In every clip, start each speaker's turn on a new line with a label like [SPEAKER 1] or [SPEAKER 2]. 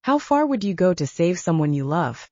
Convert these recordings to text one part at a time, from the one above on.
[SPEAKER 1] How far would you go to save someone you love?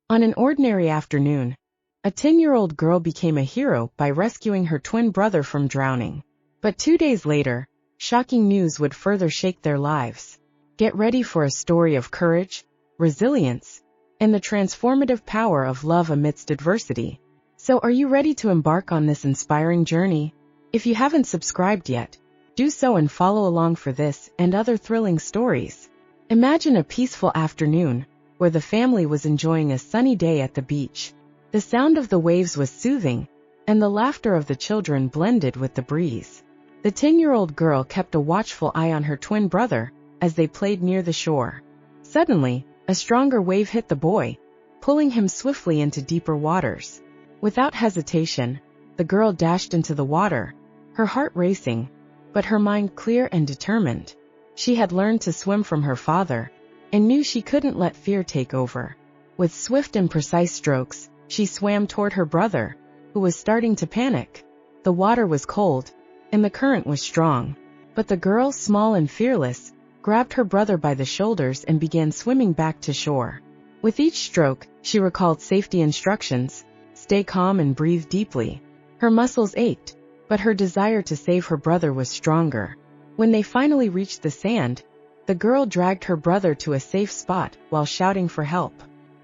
[SPEAKER 1] On an ordinary afternoon, a 10-year-old girl became a hero by rescuing her twin brother from drowning. But 2 days later, shocking news would further shake their lives. Get ready for a story of courage, resilience, and the transformative power of love amidst adversity. So are you ready to embark on this inspiring journey? If you haven't subscribed yet, do so and follow along for this and other thrilling stories. Imagine a peaceful afternoon, where the family was enjoying a sunny day at the beach. The sound of the waves was soothing, and the laughter of the children blended with the breeze. The 10-year-old girl kept a watchful eye on her twin brother as they played near the shore. Suddenly, a stronger wave hit the boy, pulling him swiftly into deeper waters. Without hesitation, the girl dashed into the water, her heart racing, but her mind clear and determined. She had learned to swim from her father, and knew she couldn't let fear take over. With swift and precise strokes, she swam toward her brother, who was starting to panic. The water was cold, and the current was strong, but the girl, small and fearless, grabbed her brother by the shoulders and began swimming back to shore. With each stroke, she recalled safety instructions: stay calm and breathe deeply. Her muscles ached, but her desire to save her brother was stronger. When they finally reached the sand, the girl dragged her brother to a safe spot while shouting for help.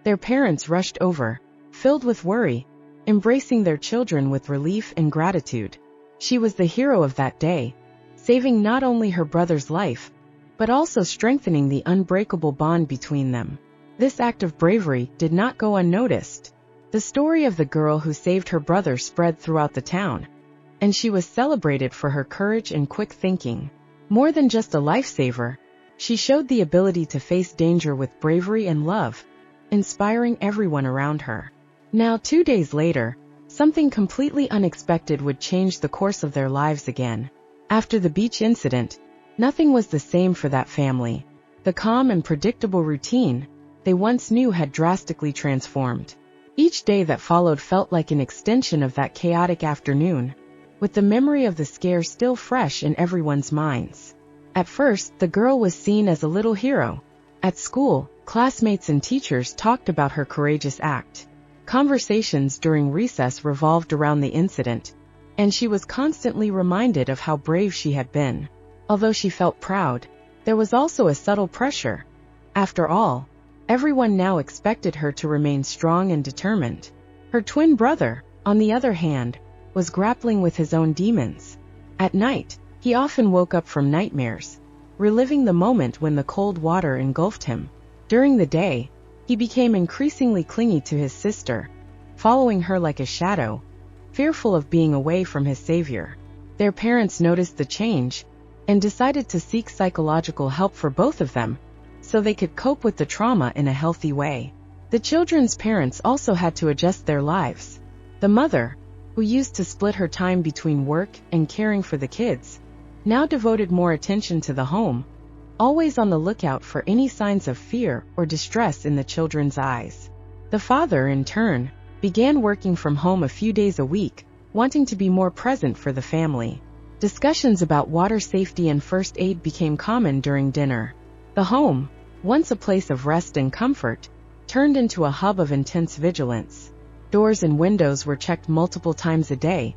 [SPEAKER 1] Their parents rushed over, filled with worry, embracing their children with relief and gratitude. She was the hero of that day, saving not only her brother's life, but also strengthening the unbreakable bond between them. This act of bravery did not go unnoticed. The story of the girl who saved her brother spread throughout the town, and she was celebrated for her courage and quick thinking. More than just a lifesaver, she showed the ability to face danger with bravery and love, inspiring everyone around her. Now, 2 days later, something completely unexpected would change the course of their lives again. After the beach incident, nothing was the same for that family. The calm and predictable routine they once knew had drastically transformed. Each day that followed felt like an extension of that chaotic afternoon, with the memory of the scare still fresh in everyone's minds. At first, the girl was seen as a little hero. At school, classmates and teachers talked about her courageous act. Conversations during recess revolved around the incident, and she was constantly reminded of how brave she had been. Although she felt proud, there was also a subtle pressure. After all, everyone now expected her to remain strong and determined. Her twin brother, on the other hand, was grappling with his own demons. At night, he often woke up from nightmares, reliving the moment when the cold water engulfed him. During the day, he became increasingly clingy to his sister, following her like a shadow, fearful of being away from his savior. Their parents noticed the change and decided to seek psychological help for both of them, so they could cope with the trauma in a healthy way. The children's parents also had to adjust their lives. The mother, who used to split her time between work and caring for the kids, now devoted more attention to the home, always on the lookout for any signs of fear or distress in the children's eyes. The father, in turn, began working from home a few days a week, wanting to be more present for the family. Discussions about water safety and first aid became common during dinner. The home, once a place of rest and comfort, turned into a hub of intense vigilance. Doors and windows were checked multiple times a day,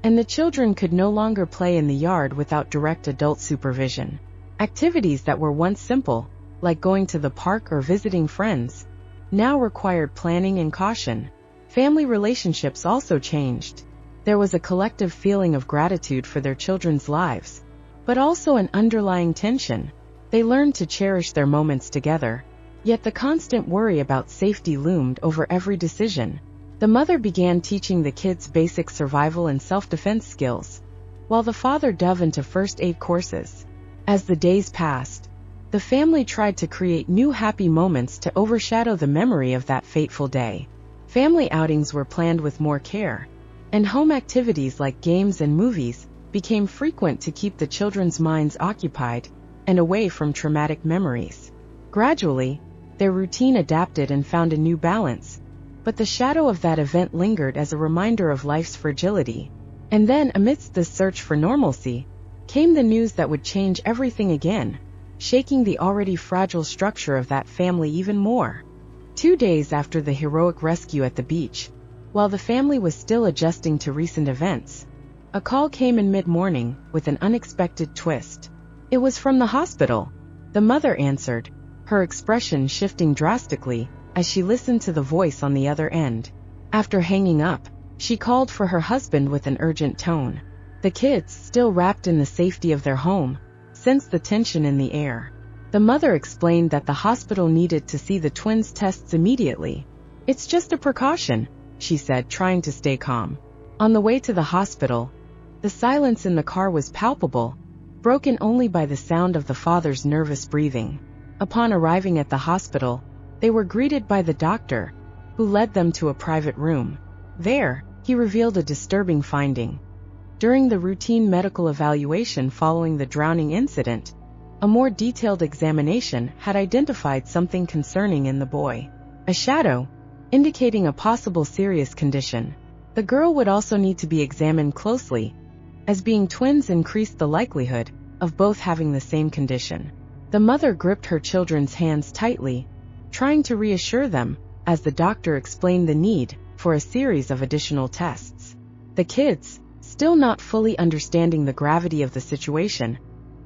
[SPEAKER 1] and the children could no longer play in the yard without direct adult supervision. Activities that were once simple, like going to the park or visiting friends, now required planning and caution. Family relationships also changed. There was a collective feeling of gratitude for their children's lives, but also an underlying tension. They learned to cherish their moments together, yet the constant worry about safety loomed over every decision. The mother began teaching the kids basic survival and self-defense skills, while the father dove into first aid courses. As the days passed, the family tried to create new happy moments to overshadow the memory of that fateful day. Family outings were planned with more care, and home activities like games and movies became frequent to keep the children's minds occupied and away from traumatic memories. Gradually, their routine adapted and found a new balance, but the shadow of that event lingered as a reminder of life's fragility. And then, amidst this search for normalcy, came the news that would change everything again. shaking the already fragile structure of that family even more. 2 days after the heroic rescue at the beach, while the family was still adjusting to recent events, a call came in mid-morning with an unexpected twist. It was from the hospital. The mother answered, her expression shifting drastically as she listened to the voice on the other end. After hanging up, she called for her husband with an urgent tone. The kids, still wrapped in the safety of their home, sensed the tension in the air. The mother explained that the hospital needed to see the twins' tests immediately. "It's just a precaution," she said, trying to stay calm. On the way to the hospital, the silence in the car was palpable, broken only by the sound of the father's nervous breathing. Upon arriving at the hospital, they were greeted by the doctor, who led them to a private room. There, he revealed a disturbing finding. During the routine medical evaluation following the drowning incident, a more detailed examination had identified something concerning in the boy. A shadow, indicating a possible serious condition. The girl would also need to be examined closely, as being twins increased the likelihood of both having the same condition. The mother gripped her children's hands tightly, trying to reassure them, as the doctor explained the need for a series of additional tests. The kids, still not fully understanding the gravity of the situation,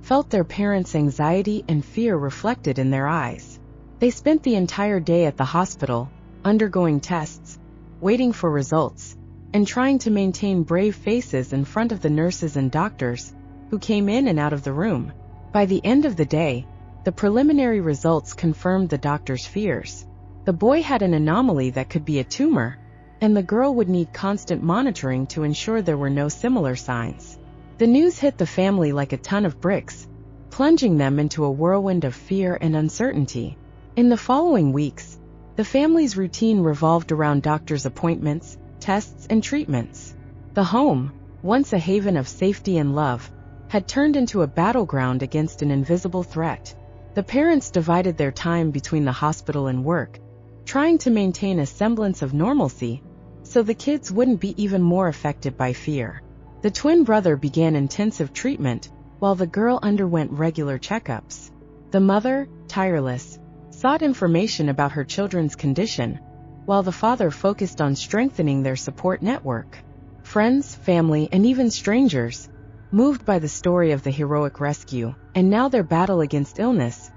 [SPEAKER 1] felt their parents' anxiety and fear reflected in their eyes. They spent the entire day at the hospital, undergoing tests, waiting for results, and trying to maintain brave faces in front of the nurses and doctors, who came in and out of the room. By the end of the day, the preliminary results confirmed the doctor's fears. The boy had an anomaly that could be a tumor, and the girl would need constant monitoring to ensure there were no similar signs. The news hit the family like a ton of bricks, plunging them into a whirlwind of fear and uncertainty. In the following weeks, the family's routine revolved around doctors' appointments, tests, and treatments. The home, once a haven of safety and love, had turned into a battleground against an invisible threat. The parents divided their time between the hospital and work, trying to maintain a semblance of normalcy so the kids wouldn't be even more affected by fear. The twin brother began intensive treatment, while the girl underwent regular checkups. The mother, tireless, sought information about her children's condition, while the father focused on strengthening their support network. Friends, family, and even strangers, moved by the story of the heroic rescue, and now their battle against illness,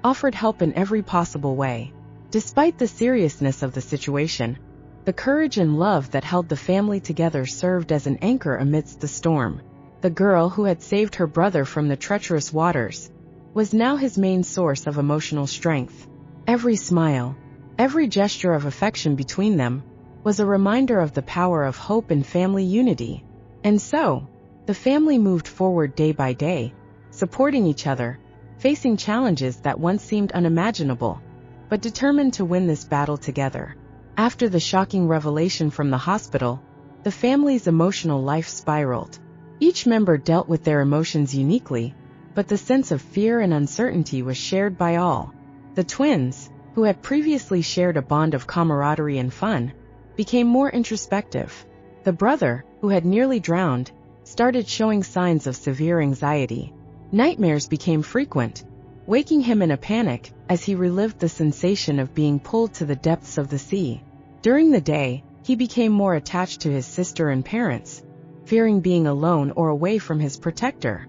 [SPEAKER 1] offered help in every possible way. Despite the seriousness of the situation, the courage and love that held the family together served as an anchor amidst the storm. The girl who had saved her brother from the treacherous waters was now his main source of emotional strength. Every smile, every gesture of affection between them, was a reminder of the power of hope and family unity. And so, the family moved forward day by day, supporting each other, facing challenges that once seemed unimaginable, but determined to win this battle together. After the shocking revelation from the hospital, the family's emotional life spiraled. Each member dealt with their emotions uniquely, but the sense of fear and uncertainty was shared by all. The twins, who had previously shared a bond of camaraderie and fun, became more introspective. The brother, who had nearly drowned, started showing signs of severe anxiety. Nightmares became frequent, waking him in a panic as he relived the sensation of being pulled to the depths of the sea. During the day, he became more attached to his sister and parents, fearing being alone or away from his protector.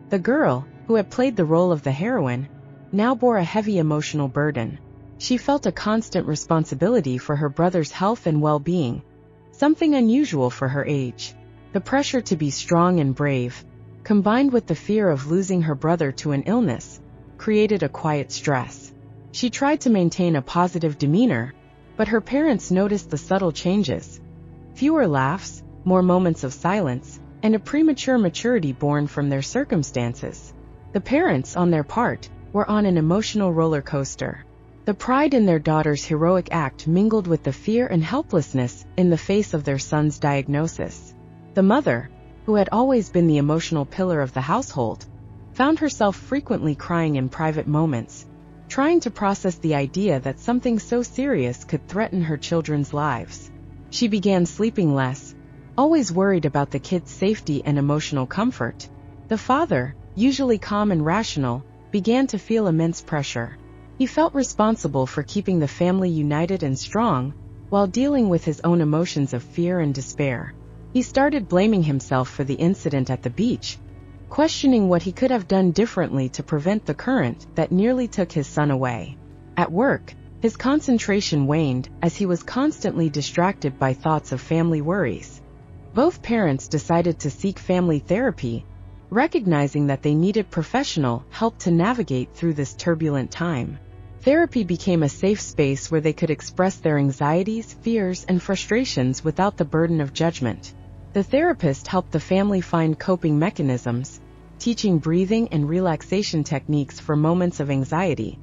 [SPEAKER 1] The girl, who had played the role of the heroine, now bore a heavy emotional burden. She felt a constant responsibility for her brother's health and well-being, something unusual for her age. The pressure to be strong and brave, combined with the fear of losing her brother to an illness, created a quiet stress. She tried to maintain a positive demeanor, but her parents noticed the subtle changes. Fewer laughs, more moments of silence, and a premature maturity born from their circumstances. The parents, on their part, were on an emotional roller coaster. The pride in their daughter's heroic act mingled with the fear and helplessness in the face of their son's diagnosis. The mother, who had always been the emotional pillar of the household, found herself frequently crying in private moments, trying to process the idea that something so serious could threaten her children's lives. She began sleeping less, always worried about the kids' safety and emotional comfort. The father, usually calm and rational, began to feel immense pressure. He felt responsible for keeping the family united and strong, while dealing with his own emotions of fear and despair. He started blaming himself for the incident at the beach, questioning what he could have done differently to prevent the current that nearly took his son away. At work, his concentration waned as he was constantly distracted by thoughts of family worries. Both parents decided to seek family therapy, recognizing that they needed professional help to navigate through this turbulent time. Therapy became a safe space where they could express their anxieties, fears, and frustrations without the burden of judgment. The therapist helped the family find coping mechanisms, teaching breathing and relaxation techniques for moments of anxiety,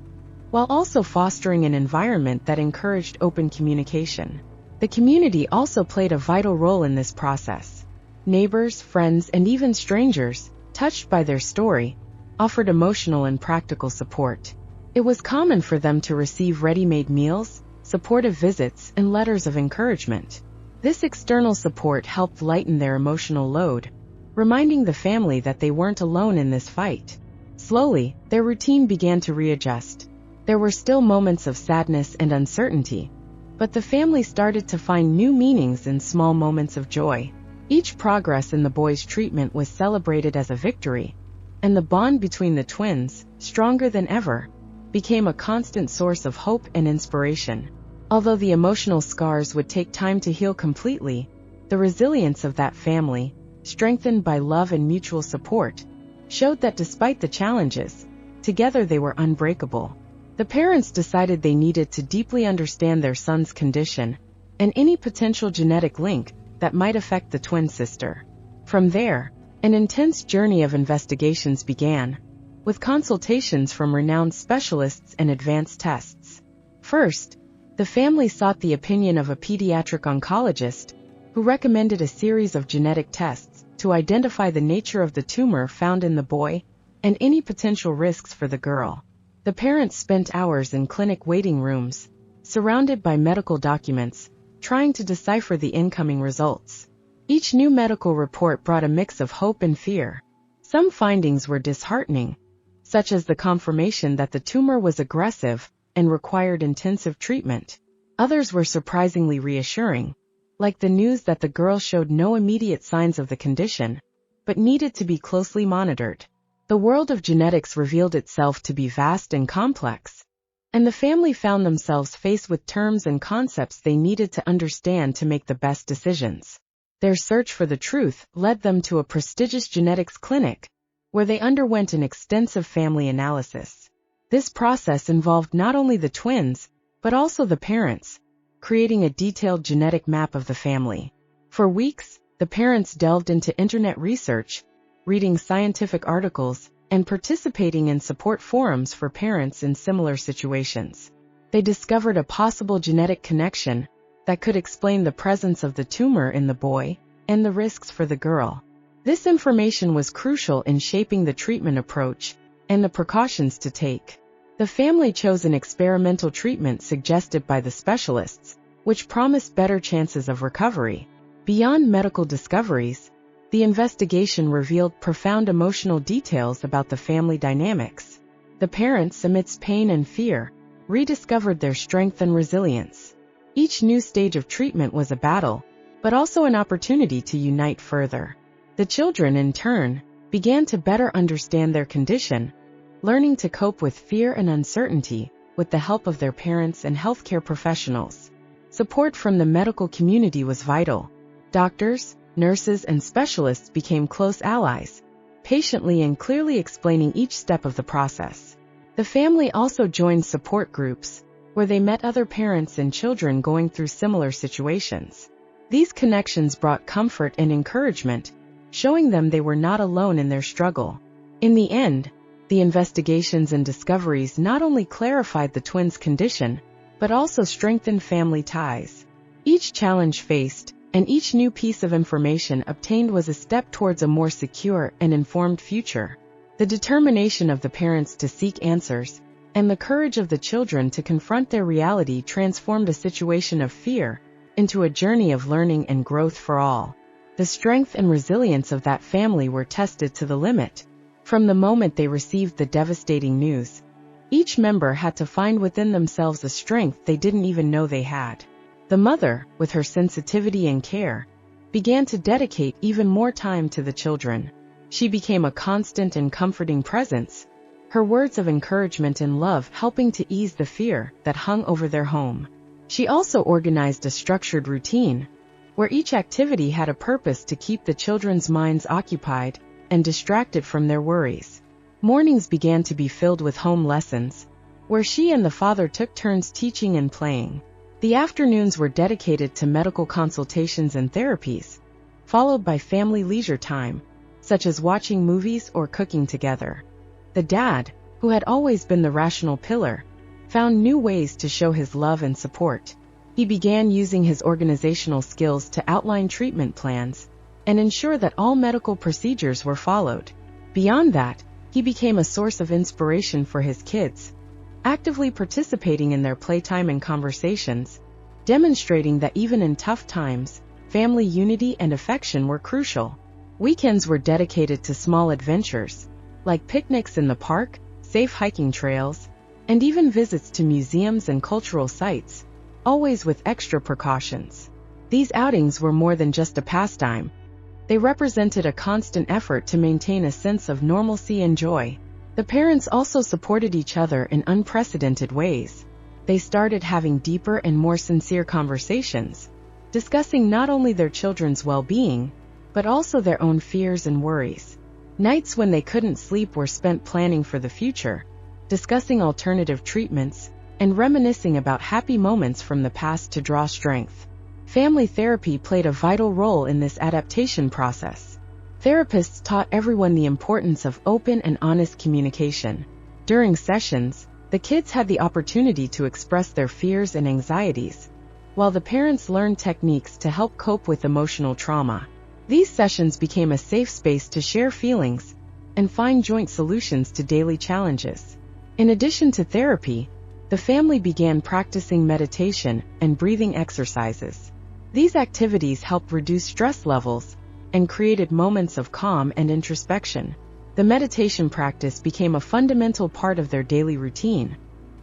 [SPEAKER 1] while also fostering an environment that encouraged open communication. The community also played a vital role in this process. Neighbors, friends, and even strangers, touched by their story, offered emotional and practical support. It was common for them to receive ready-made meals, supportive visits, and letters of encouragement. This external support helped lighten their emotional load, reminding the family that they weren't alone in this fight. Slowly, their routine began to readjust. There were still moments of sadness and uncertainty, but the family started to find new meanings in small moments of joy. Each progress in the boy's treatment was celebrated as a victory, and the bond between the twins, stronger than ever, became a constant source of hope and inspiration. Although the emotional scars would take time to heal completely, the resilience of that family, strengthened by love and mutual support, showed that despite the challenges, together they were unbreakable. The parents decided they needed to deeply understand their son's condition and any potential genetic link that might affect the twin sister. From there, an intense journey of investigations began, with consultations from renowned specialists and advanced tests. First, the family sought the opinion of a pediatric oncologist, who recommended a series of genetic tests to identify the nature of the tumor found in the boy and any potential risks for the girl. The parents spent hours in clinic waiting rooms, surrounded by medical documents, trying to decipher the incoming results. Each new medical report brought a mix of hope and fear. Some findings were disheartening, such as the confirmation that the tumor was aggressive and required intensive treatment. Others were surprisingly reassuring, like the news that the girl showed no immediate signs of the condition, but needed to be closely monitored. The world of genetics revealed itself to be vast and complex, and the family found themselves faced with terms and concepts they needed to understand to make the best decisions. Their search for the truth led them to a prestigious genetics clinic, where they underwent an extensive family analysis. This process involved not only the twins, but also the parents, creating a detailed genetic map of the family. For weeks, the parents delved into internet research, reading scientific articles, and participating in support forums for parents in similar situations. They discovered a possible genetic connection that could explain the presence of the tumor in the boy and the risks for the girl. This information was crucial in shaping the treatment approach and the precautions to take. The family chose an experimental treatment suggested by the specialists, which promised better chances of recovery. Beyond medical discoveries, the investigation revealed profound emotional details about the family dynamics. The parents, amidst pain and fear, rediscovered their strength and resilience. Each new stage of treatment was a battle, but also an opportunity to unite further. The children, in turn, began to better understand their condition, learning to cope with fear and uncertainty with the help of their parents and healthcare professionals. Support from the medical community was vital. Doctors, nurses, and specialists became close allies, patiently and clearly explaining each step of the process. The family also joined support groups, where they met other parents and children going through similar situations. These connections brought comfort and encouragement, showing them they were not alone in their struggle. In the end, the investigations and discoveries not only clarified the twins' condition, but also strengthened family ties. Each challenge faced, and each new piece of information obtained was a step towards a more secure and informed future. The determination of the parents to seek answers, and the courage of the children to confront their reality transformed a situation of fear into a journey of learning and growth for all. The strength and resilience of that family were tested to the limit. From the moment they received the devastating news, each member had to find within themselves a strength they didn't even know they had. The mother, with her sensitivity and care, began to dedicate even more time to the children. She became a constant and comforting presence, her words of encouragement and love helping to ease the fear that hung over their home. She also organized a structured routine, where each activity had a purpose to keep the children's minds occupied and distracted from their worries. Mornings began to be filled with home lessons, where she and the father took turns teaching and playing. The afternoons were dedicated to medical consultations and therapies, followed by family leisure time, such as watching movies or cooking together. The dad, who had always been the rational pillar, found new ways to show his love and support. He began using his organizational skills to outline treatment plans and ensure that all medical procedures were followed. Beyond that, he became a source of inspiration for his kids, actively participating in their playtime and conversations, demonstrating that even in tough times, family unity and affection were crucial. Weekends were dedicated to small adventures, like picnics in the park, safe hiking trails, and even visits to museums and cultural sites, always with extra precautions. These outings were more than just a pastime. They represented a constant effort to maintain a sense of normalcy and joy. The parents also supported each other in unprecedented ways. They started having deeper and more sincere conversations, discussing not only their children's well-being, but also their own fears and worries. Nights when they couldn't sleep were spent planning for the future, discussing alternative treatments, and reminiscing about happy moments from the past to draw strength. Family therapy played a vital role in this adaptation process. Therapists taught everyone the importance of open and honest communication. During sessions, the kids had the opportunity to express their fears and anxieties, while the parents learned techniques to help cope with emotional trauma. These sessions became a safe space to share feelings and find joint solutions to daily challenges. In addition to therapy, the family began practicing meditation and breathing exercises. These activities helped reduce stress levels and created moments of calm and introspection. The meditation practice became a fundamental part of their daily routine,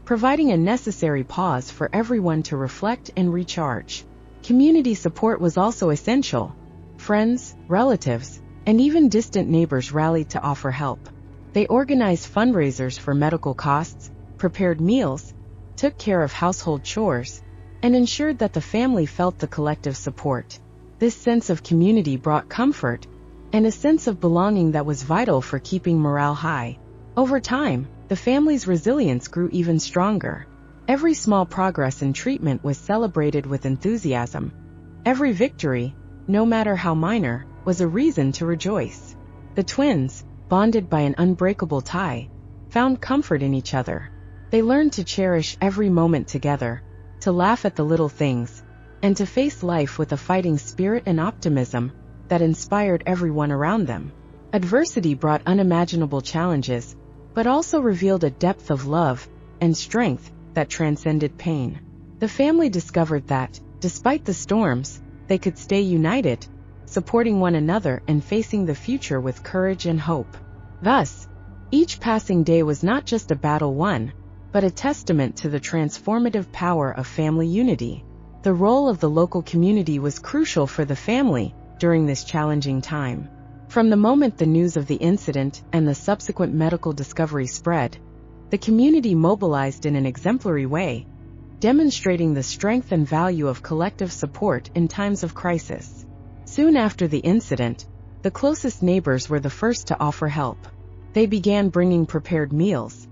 [SPEAKER 1] providing a necessary pause for everyone to reflect and recharge. Community support was also essential. Friends, relatives, and even distant neighbors rallied to offer help. They organized fundraisers for medical costs, prepared meals, took care of household chores, and ensured that the family felt the collective support. This sense of community brought comfort and a sense of belonging that was vital for keeping morale high. Over time, the family's resilience grew even stronger. Every small progress in treatment was celebrated with enthusiasm. Every victory, no matter how minor, was a reason to rejoice. The twins, bonded by an unbreakable tie, found comfort in each other. They learned to cherish every moment together, to laugh at the little things, and to face life with a fighting spirit and optimism that inspired everyone around them. Adversity brought unimaginable challenges, but also revealed a depth of love and strength that transcended pain. The family discovered that, despite the storms, they could stay united, supporting one another and facing the future with courage and hope. Thus, each passing day was not just a battle won, but a testament to the transformative power of family unity. The role of the local community was crucial for the family during this challenging time. From the moment the news of the incident and the subsequent medical discovery spread, the community mobilized in an exemplary way, demonstrating the strength and value of collective support in times of crisis. Soon after the incident, the closest neighbors were the first to offer help. They began bringing prepared meals,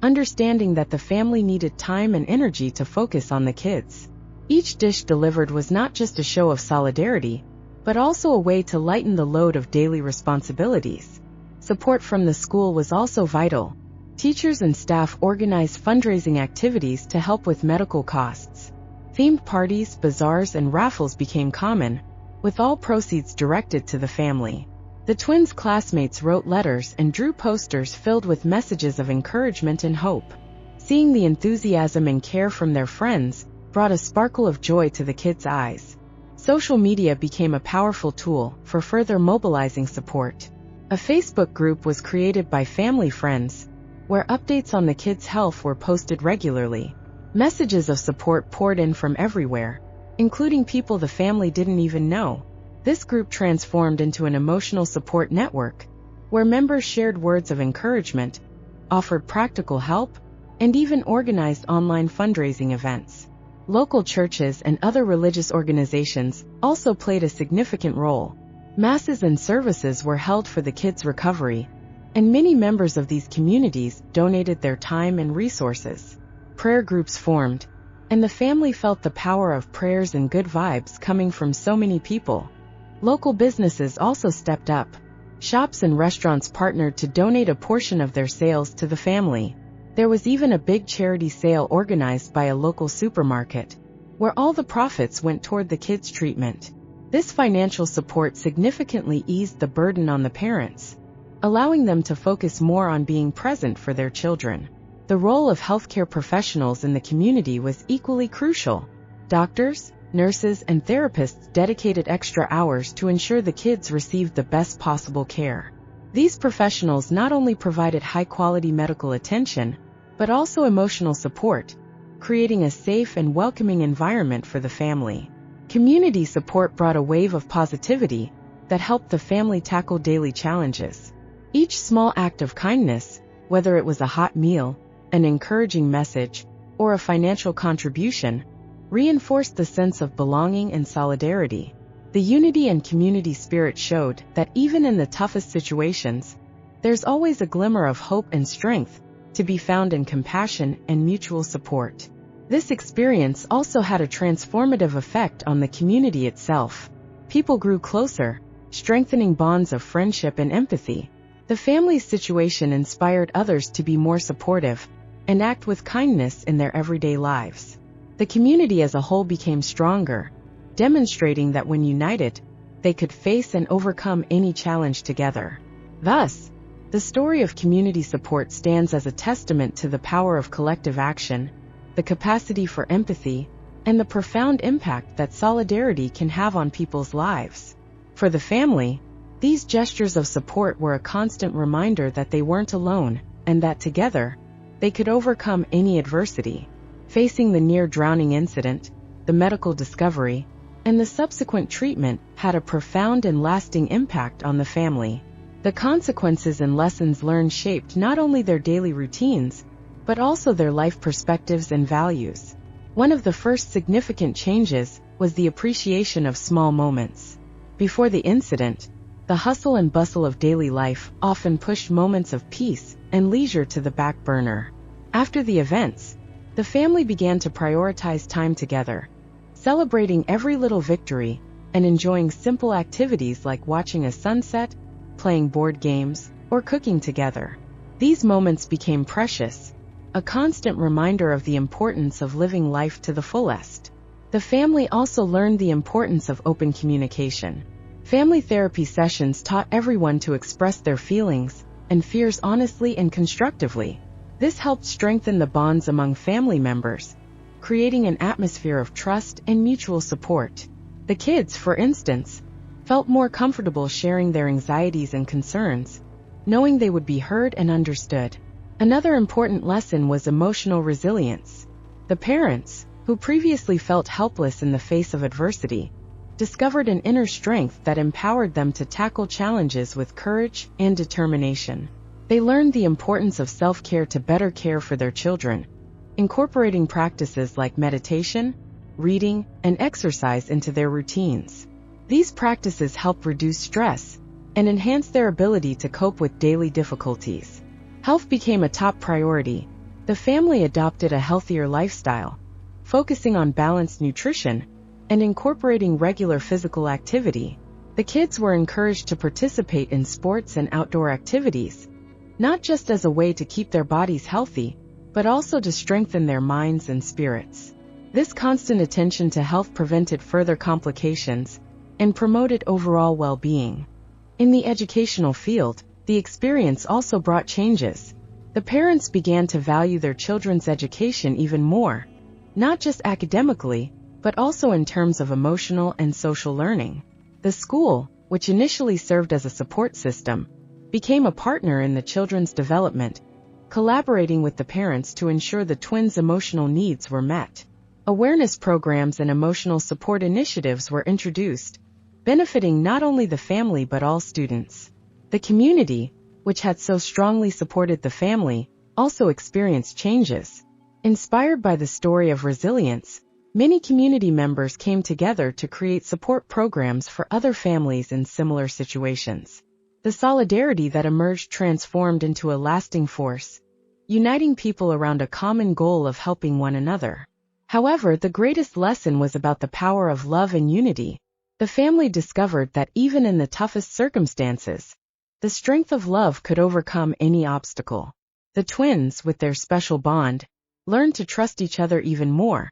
[SPEAKER 1] understanding that the family needed time and energy to focus on the kids. Each dish delivered was not just a show of solidarity, but also a way to lighten the load of daily responsibilities. Support from the school was also vital. Teachers and staff organized fundraising activities to help with medical costs. Themed parties, bazaars, and raffles became common, with all proceeds directed to the family. The twins' classmates wrote letters and drew posters filled with messages of encouragement and hope. Seeing the enthusiasm and care from their friends brought a sparkle of joy to the kids' eyes. Social media became a powerful tool for further mobilizing support. A Facebook group was created by family friends, where updates on the kids' health were posted regularly. Messages of support poured in from everywhere, including people the family didn't even know. This group transformed into an emotional support network, where members shared words of encouragement, offered practical help, and even organized online fundraising events. Local churches and other religious organizations also played a significant role. Masses and services were held for the kids' recovery, and many members of these communities donated their time and resources. Prayer groups formed, and the family felt the power of prayers and good vibes coming from so many people. Local businesses also stepped up. Shops and restaurants partnered to donate a portion of their sales to the family. There was even a big charity sale organized by a local supermarket, where all the profits went toward the kids' treatment. This financial support significantly eased the burden on the parents, allowing them to focus more on being present for their children. The role of healthcare professionals in the community was equally crucial. Doctors, nurses, and therapists dedicated extra hours to ensure the kids received the best possible care. These professionals not only provided high-quality medical attention, but also emotional support, creating a safe and welcoming environment for the family. Community support brought a wave of positivity that helped the family tackle daily challenges. Each small act of kindness, whether it was a hot meal, an encouraging message, or a financial contribution, reinforced the sense of belonging and solidarity. The unity and community spirit showed that even in the toughest situations, there's always a glimmer of hope and strength to be found in compassion and mutual support. This experience also had a transformative effect on the community itself. People grew closer, strengthening bonds of friendship and empathy. The family's situation inspired others to be more supportive and act with kindness in their everyday lives. The community as a whole became stronger, demonstrating that when united, they could face and overcome any challenge together. Thus, the story of community support stands as a testament to the power of collective action, the capacity for empathy, and the profound impact that solidarity can have on people's lives. For the family, these gestures of support were a constant reminder that they weren't alone, and that together, they could overcome any adversity. Facing the near-drowning incident, the medical discovery, and the subsequent treatment had a profound and lasting impact on the family. The consequences and lessons learned shaped not only their daily routines, but also their life perspectives and values. One of the first significant changes was the appreciation of small moments. Before the incident, the hustle and bustle of daily life often pushed moments of peace and leisure to the back burner. After the events, the family began to prioritize time together, celebrating every little victory and enjoying simple activities like watching a sunset, playing board games, or cooking together. These moments became precious, a constant reminder of the importance of living life to the fullest. The family also learned the importance of open communication. Family therapy sessions taught everyone to express their feelings and fears honestly and constructively. This helped strengthen the bonds among family members, creating an atmosphere of trust and mutual support. The kids, for instance, felt more comfortable sharing their anxieties and concerns, knowing they would be heard and understood. Another important lesson was emotional resilience. The parents, who previously felt helpless in the face of adversity, discovered an inner strength that empowered them to tackle challenges with courage and determination. They learned the importance of self-care to better care for their children, incorporating practices like meditation, reading, and exercise into their routines. These practices help reduce stress and enhance their ability to cope with daily difficulties. Health became a top priority. The family adopted a healthier lifestyle, focusing on balanced nutrition and incorporating regular physical activity. The kids were encouraged to participate in sports and outdoor activities, not just as a way to keep their bodies healthy, but also to strengthen their minds and spirits. This constant attention to health prevented further complications and promoted overall well-being. In the educational field, the experience also brought changes. The parents began to value their children's education even more, not just academically, but also in terms of emotional and social learning. The school, which initially served as a support system, became a partner in the children's development, collaborating with the parents to ensure the twins' emotional needs were met. Awareness programs and emotional support initiatives were introduced, benefiting not only the family but all students. The community, which had so strongly supported the family, also experienced changes. Inspired by the story of resilience, many community members came together to create support programs for other families in similar situations. The solidarity that emerged transformed into a lasting force, uniting people around a common goal of helping one another. However, the greatest lesson was about the power of love and unity. The family discovered that even in the toughest circumstances, the strength of love could overcome any obstacle. The twins, with their special bond, learned to trust each other even more,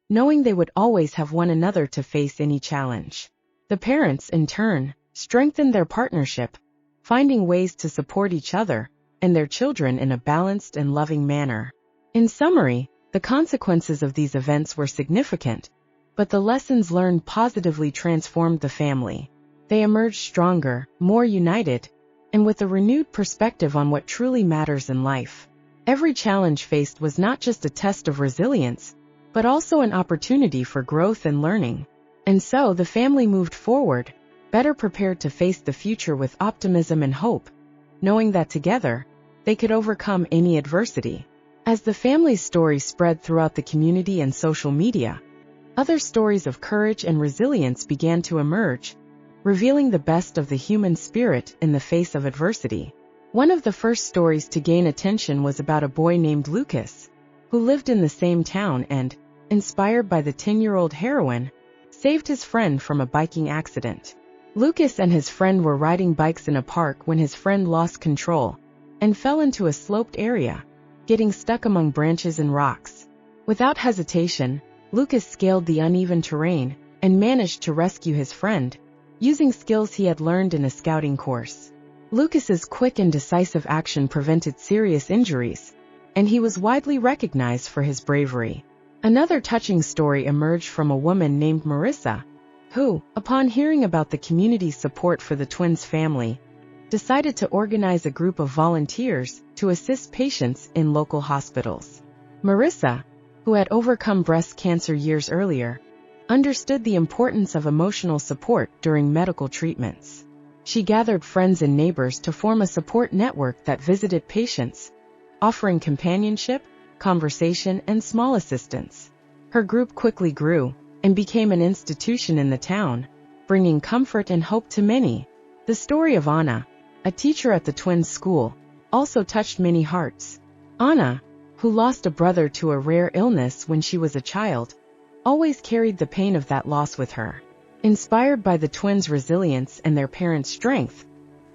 [SPEAKER 1] knowing they would always have one another to face any challenge. The parents, in turn, strengthened their partnership, finding ways to support each other and their children in a balanced and loving manner. In summary, the consequences of these events were significant, but the lessons learned positively transformed the family. They emerged stronger, more united, and with a renewed perspective on what truly matters in life. Every challenge faced was not just a test of resilience, but also an opportunity for growth and learning. And so the family moved forward, better prepared to face the future with optimism and hope, knowing that together, they could overcome any adversity. As the family's story spread throughout the community and social media, other stories of courage and resilience began to emerge, revealing the best of the human spirit in the face of adversity. One of the first stories to gain attention was about a boy named Lucas, who lived in the same town and, inspired by the 10-year-old heroine, saved his friend from a biking accident. Lucas and his friend were riding bikes in a park when his friend lost control and fell into a sloped area, getting stuck among branches and rocks. Without hesitation, Lucas scaled the uneven terrain and managed to rescue his friend, using skills he had learned in a scouting course. Lucas's quick and decisive action prevented serious injuries, and he was widely recognized for his bravery. Another touching story emerged from a woman named Marissa, who, upon hearing about the community's support for the twins' family, decided to organize a group of volunteers to assist patients in local hospitals. Marissa, who had overcome breast cancer years earlier, understood the importance of emotional support during medical treatments. She gathered friends and neighbors to form a support network that visited patients, offering companionship, conversation, and small assistance. Her group quickly grew and became an institution in the town, bringing comfort and hope to many. The story of Anna, a teacher at the twins' school, also touched many hearts. Anna, who lost a brother to a rare illness when she was a child, always carried the pain of that loss with her. Inspired by the twins' resilience and their parents' strength,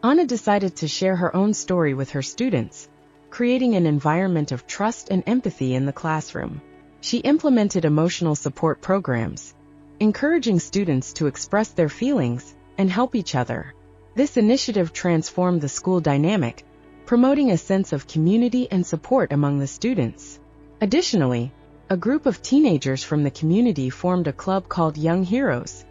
[SPEAKER 1] Anna decided to share her own story with her students, creating an environment of trust and empathy in the classroom. She implemented emotional support programs, encouraging students to express their feelings and help each other. This initiative transformed the school dynamic, promoting a sense of community and support among the students. Additionally, a group of teenagers from the community formed a club called Young Heroes,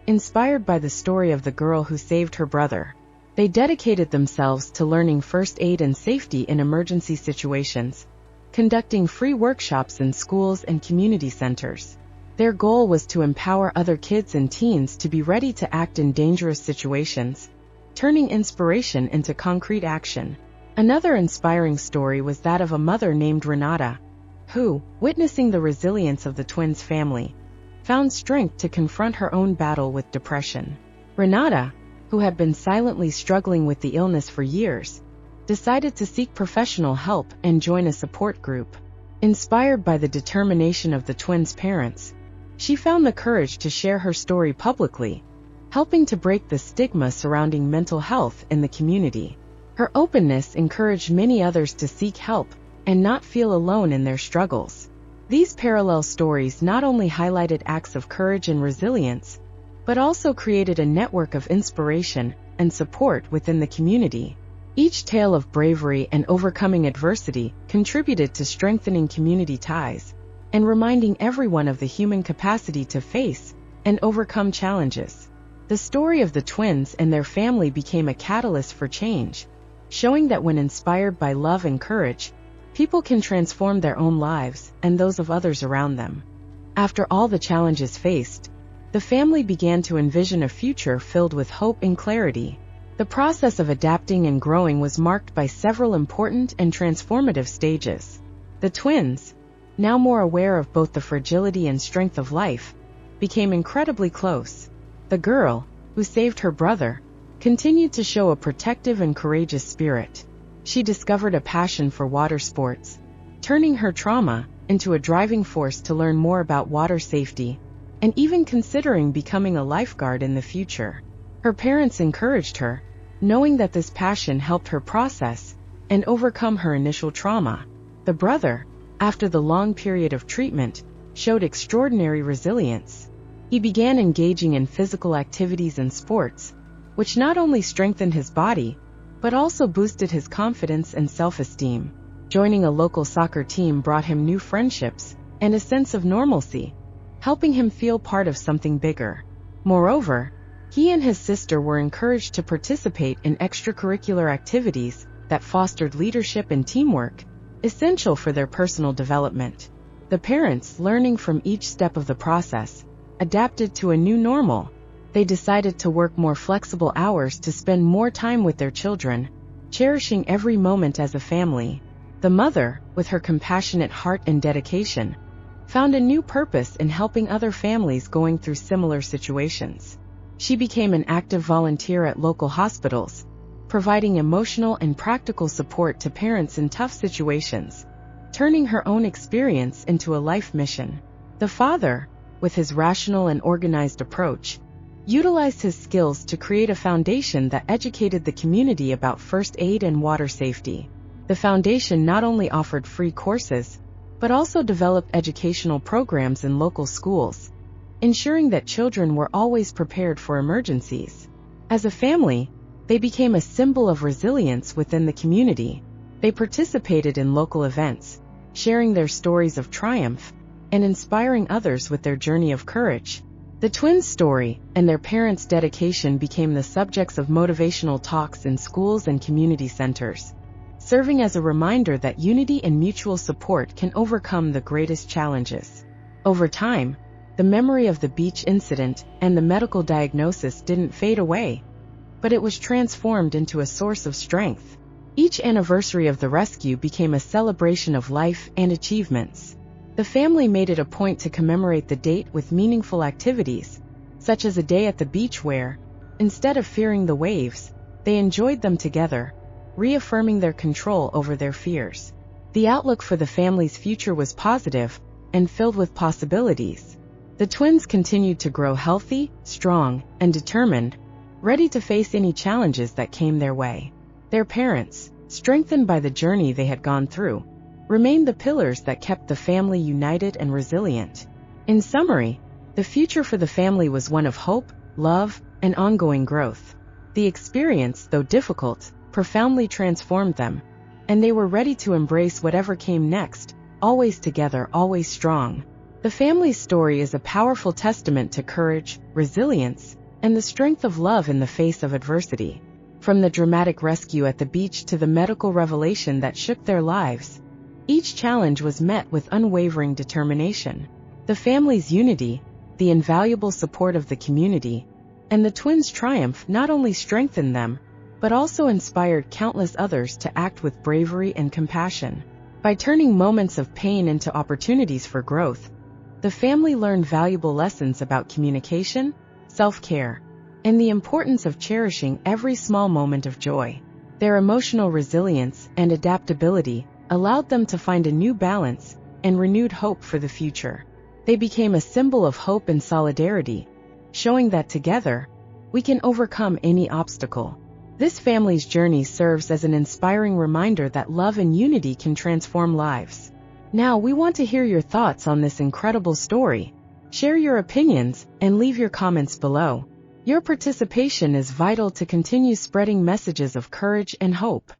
[SPEAKER 1] inspired by the story of the girl who saved her brother. They dedicated themselves to learning first aid and safety in emergency situations, conducting free workshops in schools and community centers. Their goal was to empower other kids and teens to be ready to act in dangerous situations, turning inspiration into concrete action. Another inspiring story was that of a mother named Renata, who, witnessing the resilience of the twins' family, found strength to confront her own battle with depression. Renata, who had been silently struggling with the illness for years, decided to seek professional help and join a support group. Inspired by the determination of the twins' parents, she found the courage to share her story publicly, helping to break the stigma surrounding mental health in the community. Her openness encouraged many others to seek help and not feel alone in their struggles. These parallel stories not only highlighted acts of courage and resilience, but also created a network of inspiration and support within the community. Each tale of bravery and overcoming adversity contributed to strengthening community ties and reminding everyone of the human capacity to face and overcome challenges. The story of the twins and their family became a catalyst for change, showing that when inspired by love and courage, people can transform their own lives and those of others around them. After all the challenges faced, the family began to envision a future filled with hope and clarity. The process of adapting and growing was marked by several important and transformative stages. The twins, now more aware of both the fragility and strength of life, became incredibly close. The girl, who saved her brother, continued to show a protective and courageous spirit. She discovered a passion for water sports, turning her trauma into a driving force to learn more about water safety, and even considering becoming a lifeguard in the future. Her parents encouraged her, knowing that this passion helped her process and overcome her initial trauma. The brother, after the long period of treatment, showed extraordinary resilience. He began engaging in physical activities and sports, which not only strengthened his body, but also boosted his confidence and self-esteem. Joining a local soccer team brought him new friendships and a sense of normalcy, helping him feel part of something bigger. Moreover, he and his sister were encouraged to participate in extracurricular activities that fostered leadership and teamwork, essential for their personal development. The parents, learning from each step of the process, adapted to a new normal. They decided to work more flexible hours to spend more time with their children, cherishing every moment as a family. The mother, with her compassionate heart and dedication, found a new purpose in helping other families going through similar situations. She became an active volunteer at local hospitals, providing emotional and practical support to parents in tough situations, turning her own experience into a life mission. The father, with his rational and organized approach, utilized his skills to create a foundation that educated the community about first aid and water safety. The foundation not only offered free courses, but also developed educational programs in local schools, ensuring that children were always prepared for emergencies. As a family, they became a symbol of resilience within the community. They participated in local events, sharing their stories of triumph and inspiring others with their journey of courage. The twins' story and their parents' dedication became the subjects of motivational talks in schools and community centers, serving as a reminder that unity and mutual support can overcome the greatest challenges. Over time, the memory of the beach incident and the medical diagnosis didn't fade away, but it was transformed into a source of strength. Each anniversary of the rescue became a celebration of life and achievements. The family made it a point to commemorate the date with meaningful activities, such as a day at the beach where, instead of fearing the waves, they enjoyed them together, reaffirming their control over their fears. The outlook for the family's future was positive and filled with possibilities. The twins continued to grow healthy, strong, and determined, ready to face any challenges that came their way. Their parents, strengthened by the journey they had gone through, remained the pillars that kept the family united and resilient. In summary, the future for the family was one of hope, love, and ongoing growth. The experience, though difficult, profoundly transformed them, and they were ready to embrace whatever came next, always together, always strong. The family's story is a powerful testament to courage, resilience, and the strength of love in the face of adversity. From the dramatic rescue at the beach to the medical revelation that shook their lives, each challenge was met with unwavering determination. The family's unity, the invaluable support of the community, and the twins' triumph not only strengthened them, but also inspired countless others to act with bravery and compassion. By turning moments of pain into opportunities for growth, the family learned valuable lessons about communication, self-care, and the importance of cherishing every small moment of joy. Their emotional resilience and adaptability allowed them to find a new balance and renewed hope for the future. They became a symbol of hope and solidarity, showing that together, we can overcome any obstacle. This family's journey serves as an inspiring reminder that love and unity can transform lives. Now, we want to hear your thoughts on this incredible story. Share your opinions and leave your comments below. Your participation is vital to continue spreading messages of courage and hope.